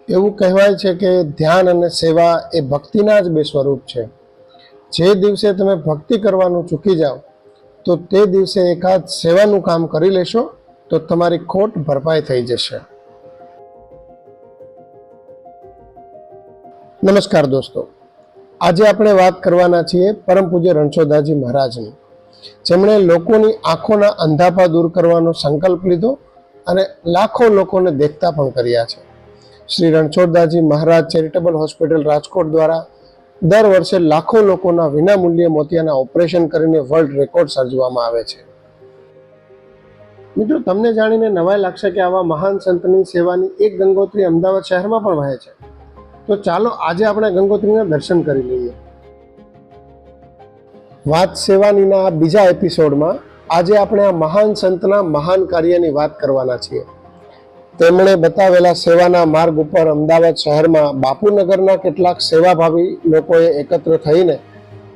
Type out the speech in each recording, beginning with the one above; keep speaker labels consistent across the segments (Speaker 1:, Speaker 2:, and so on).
Speaker 1: એવું કહેવાય છે કે ધ્યાન અને સેવા એ ભક્તિના જ બે સ્વરૂપ છે. જે દિવસે તમે ભક્તિ કરવાનું ચૂકી જાઓ તો તે દિવસે એકાદ સેવાનું કામ કરી લેશો તો તમારી ખોટ ભરપાઈ થઈ જશે. નમસ્કાર દોસ્તો, આજે આપણે વાત કરવાના છીએ પરમ પૂજ્ય રણછોડદાસજી મહારાજની, જેમણે લોકોની આંખોના અંધાપા દૂર કરવાનો સંકલ્પ લીધો અને લાખો લોકોને દેખતા પણ કર્યા છે. શ્રી રણછોડદાસજી મહારાજ ચેરિટેબલ હોસ્પિટલ રાજકોટ દ્વારા દર વર્ષે લાખો લોકોના વિનામૂલ્યે મોતિયાના ઓપરેશન કરીને વર્લ્ડ રેકોર્ડ સર્જવામાં આવે છે. મિત્રો, તમને જાણીને નવાઈ લાગશે કે આવા મહાન સંતની સેવાની એક ગંગોત્રી અમદાવાદ શહેરમાં પણ વહે છે. તો ચાલો આજે આપણે ગંગોત્રીના દર્શન કરી લઈએ. વાત સેવાનીના આ બીજા એપિસોડમાં આજે આપણે આ મહાન સંતના મહાન કાર્યની વાત કરવાના છીએ. તેમણે બતાવેલા સેવાના માર્ગ ઉપર અમદાવાદ શહેરમાં બાપુનગરના કેટલાક સેવાભાવી લોકોએ એકત્ર થઈને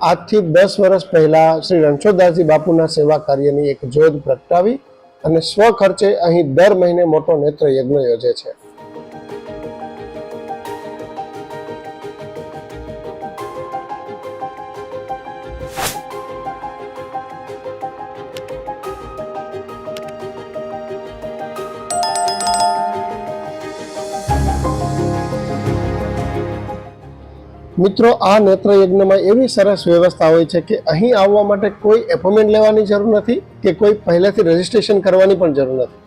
Speaker 1: આજથી 10 વર્ષ પહેલા શ્રી રણછોડદાસજી બાપુના સેવા કાર્યની એક જ્યોત પ્રગટાવી અને સ્વખર્ચે અહીં દર મહિને મોટો નેત્ર યજ્ઞ યોજે છે. મિત્રો, આ નેત્ર યજ્ઞમાં એવી સરસ વ્યવસ્થા હોય છે કે અહીં આવવા માટે કોઈ એપોઇન્ટમેન્ટ લેવાની જરૂર નથી કે કોઈ પહેલેથી રજીસ્ટ્રેશન કરવાની પણ જરૂર નથી.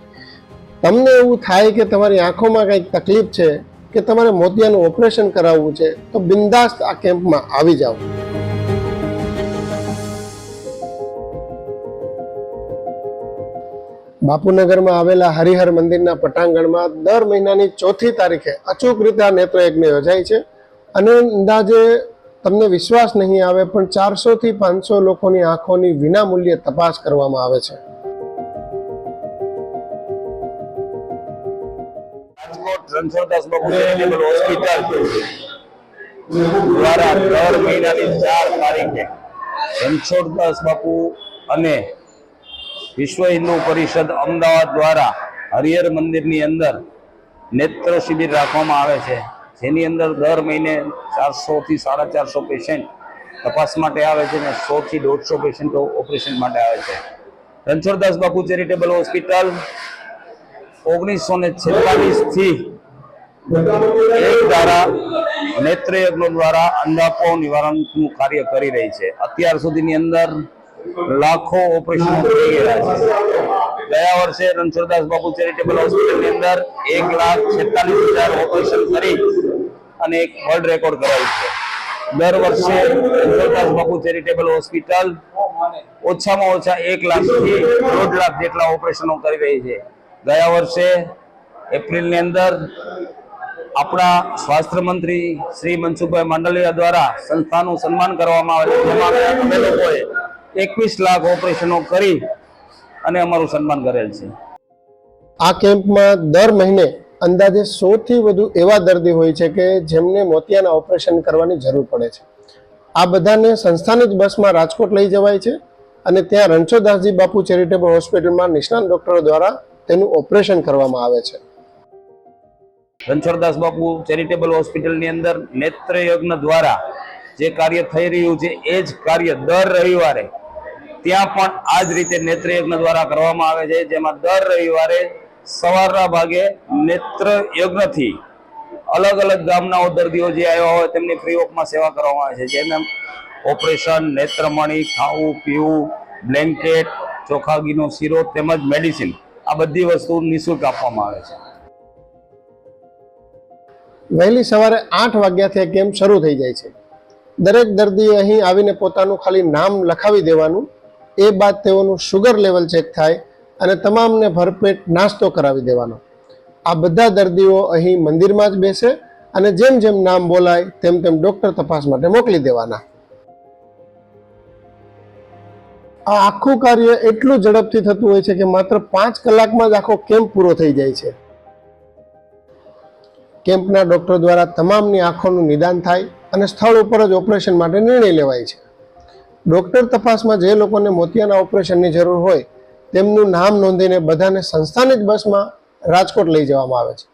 Speaker 1: તમને એવું થાય કે તમારી આંખોમાં કંઈક તકલીફ છે કે તમારે મોતિયાનું ઓપરેશન કરાવવું છે તો બિંદાસ્ત આ કેમ્પમાં આવી જાઓ. બાપુનગરમાં આવેલા હરિહર મંદિરના પટાંગણમાં દર મહિનાની 4મી તારીખે અચૂક રીતે આ નેત્ર યજ્ઞ યોજાય છે અને અંદાજે તમને વિશ્વાસ નહીં આવે પણ 400 થી 500 લોકોની આંખોની વિનામૂલ્યે તપાસ કરવામાં આવે છે.
Speaker 2: રાજકોટ રણછોડદાસ બાપુ ચેરિટેબલ હોસ્પિટલ દ્વારા દર મહિનાની 4 તારીખે રણછોડદાસ બાપુ અને વિશ્વ હિન્દુ પરિષદ અમદાવાદ દ્વારા હરિહર મંદિરની અંદર નેત્ર શિબિર રાખવામાં આવે છે, જેની અંદર દર મહિને 400 થી 450 પેશન્ટ તપાસ માટે આવે છે અને 100 થી 150 પેશન્ટો ઓપરેશન માટે આવે છે. રણછોડદાસ બાપુ ચેરિટેબલ હોસ્પિટલ 1946 થી એક ધારા નેત્ર યજ્ઞ દ્વારા અંધાપો નિવારણનું કાર્ય કરી રહી છે. અત્યાર સુધીની અંદર લાખો ઓપરેશન થઈ ગયા છે. ગયા વર્ષે રણછોડદાસ બાપુ ચેરિટેબલ હોસ્પિટલની અંદર 1,46,000 ઓપરેશન કરી અને એક વર્લ્ડ રેકોર્ડ કરાવ્યું છે. દર વર્ષે રણછોડદાસ બાપુ ચેરિટેબલ હોસ્પિટલ ઓછામાં ઓછા 1 લાખ થી 1.5 લાખ જેટલા ઓપરેશનો કરી રહી છે. ગયા વર્ષે એપ્રિલની અંદર આપણા સ્વાસ્થ્ય મંત્રી શ્રી મનસુખભાઈ માંડલિયા દ્વારા સંસ્થાનું સન્માન કરવામાં આવેલું, જેમાં અમે લોકોએ 21 લાખ ઓપરેશનો કરી અને અમારું સન્માન કરેલ છે.
Speaker 1: આ કેમ્પમાં દર મહિને અંદાજે 100 થી વધુ એવા દર્દી હોય છે કે જેમને મોતિયાના ઓપરેશન કરવાની જરૂર પડે છે. આ બધાને સંસ્થાની જ બસમાં રાજકોટ લઈ જવાય છે અને ત્યાં રણછોડદાસજી બાપુ ચેરિટેબલ હોસ્પિટલમાં નિષ્ણાત ડોક્ટરો દ્વારા તેનું ઓપરેશન કરવામાં આવે છે.
Speaker 2: રણછોડદાસ બાપુ ચેરિટેબલ હોસ્પિટલની અંદર નેત્ર યજ્ઞ દ્વારા જે કાર્ય થઈ રહ્યું છે એ જ કાર્ય દર રવિવારે ત્યાં પણ આ જ રીતે નેત્ર યજ્ઞ દ્વારા કરવામાં આવે છે, જેમાં દર રવિવારે સવારના ભાગે નેત્ર યજ્ઞથી અલગ અલગ ગામના દર્દીઓ જે આવ્યા હોય તેમની ફ્રી ઓફમાં સેવા કરવામાં આવે છે, જેને ઓપરેશન, નેત્રમણી, ખાવું પીવું, બ્લેન્કેટ, ચોખા ઘીનો શીરો તેમજ મેડિસિન, આ બધી વસ્તુ નિઃશુલ્ક આપવામાં આવે છે.
Speaker 1: વહેલી સવારે 8 વાગ્યાથી કેમ્પ શરૂ થઈ જાય છે. દરેક દર્દીએ અહીં આવીને પોતાનું ખાલી નામ લખાવી દેવાનું. એ બાદ તેઓનું શુગર લેવલ ચેક થાય અને તમામને ભરપેટ નાસ્તો કરાવી દેવાનો. આ બધા દર્દીઓ અહીં મંદિરમાં જ બેસે અને જેમ જેમ નામ બોલાય તેમ તેમ ડોક્ટર તપાસ માટે મોકલી દેવાના. આ આખું કાર્ય એટલું ઝડપથી થતું હોય છે કે માત્ર 5 કલાકમાં જ આખો કેમ્પ પૂરો થઈ જાય છે. કેમ્પના ડોક્ટર દ્વારા તમામની આંખોનું નિદાન થાય અને સ્થળ ઉપર જ ઓપરેશન માટે નિર્ણય લેવાય છે. ડોક્ટર તપાસમાં જે લોકોને મોતિયાના ઓપરેશનની જરૂર હોય તેમનું નામ નોંધીને બધાને સંસ્થાની જ બસમાં રાજકોટ લઈ જવામાં આવે છે.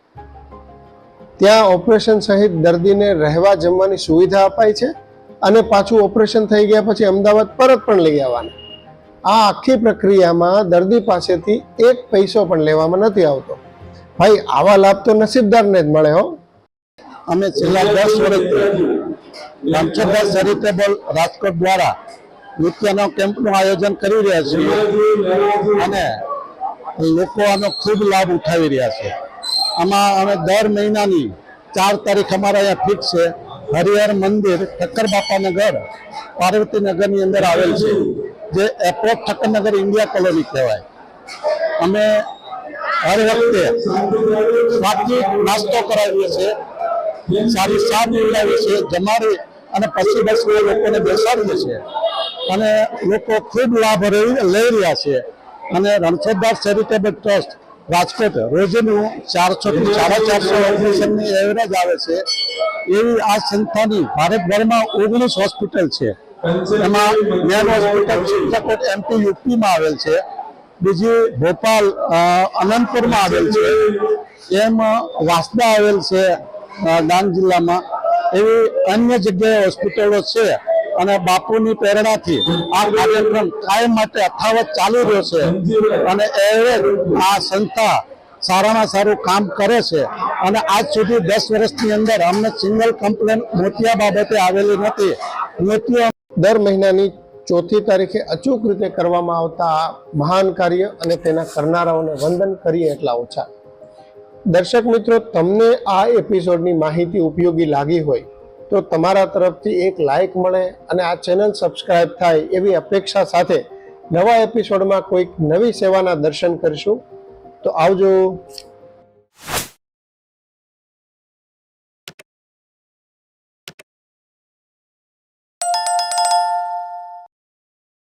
Speaker 1: ત્યાં ઓપરેશન સહિત દર્દીને રહેવા જમવાની સુવિધા અપાય છે અને પાછું ઓપરેશન થઈ ગયા પછી અમદાવાદ પરત પણ લઈ આવવાના. આ આખી પ્રક્રિયામાં દર્દી પાસેથી એક પૈસો પણ લેવામાં નથી આવતો. ભાઈ, આવા લાભ તો નસીબદારને જ મળે હો.
Speaker 3: અમે છેલ્લા 10 વર્ષથી રામચંદ્ર ચેરિટેબલ રાજકોટ દ્વારા નૃત્યનો કેમ્પનું આયોજન કરી રહ્યા છીએ અને લોકો આનો ખૂબ લાભ ઉઠાવી રહ્યા છે. આમાં અમે દર મહિનાની 4 તારીખ અમારા અહીંયા ફિક્સ છે. હરિહર મંદિર ઠક્કર બાપાનગર પાર્વતીનગરની અંદર આવેલ છે, જે એપ્રોચ ઠક્કરનગર ઇન્ડિયા કોલોની કહેવાય. અમે હર વખતે સ્વાદિષ્ટ નાસ્તો કરાવીએ છીએ, સારી સાદ પીવડાવીએ છીએ, જમાડી અને પછી બસ લોકોને બેસાડીએ છીએ અને લોકો ખૂબ લાભ લઈ રહ્યા છે. અને રણછોડદાસ ચેરિટેબલ ટ્રસ્ટ રાજકોટ રોજનું 400 થી 450 ઓપરેશનની એવરેજ આવે છે. એવી આ સંસ્થાની ભારતભરમાં 19 હોસ્પિટલ છે. એમાં મેન હોસ્પિટલ ચિત્રકૂટ એમપી યુપીમાં આવેલ છે, બીજી ભોપાલ અનંતપુરમાં આવેલ છે, એમ વાસદા આવેલ છે ડાંગ જિલ્લામાં. એવી અન્ય જગ્યાએ હોસ્પિટલો છે અને બાપુની પ્રેરણાથી આ કાર્યક્રમ કાયમ માટે યથાવત ચાલુ રહ્યો છે અને એવરેજ આ સંસ્થા સારામાં સારું કામ કરે છે. અને આજ સુધી 10 વર્ષની અંદર અમને સિંગલ કમ્પ્લેન મોતિયા બાબતે આવેલી નથી. મોતિયા
Speaker 1: દર મહિનાની 4મી તારીખે અચૂક રીતે કરવામાં આવતા આ મહાન કાર્ય અને તેના કરનારાઓને વંદન કરીએ એટલા ઓછા. દર્શક મિત્રો, તમને આ એપિસોડની માહિતી ઉપયોગી લાગી હોય તો તમારા તરફથી એક લાઈક મળે અને આ ચેનલ સબસ્ક્રાઇબ થાય એવી અપેક્ષા સાથે નવા એપિસોડમાં કોઈક નવી સેવાના દર્શન કરીશું. તો આવજો.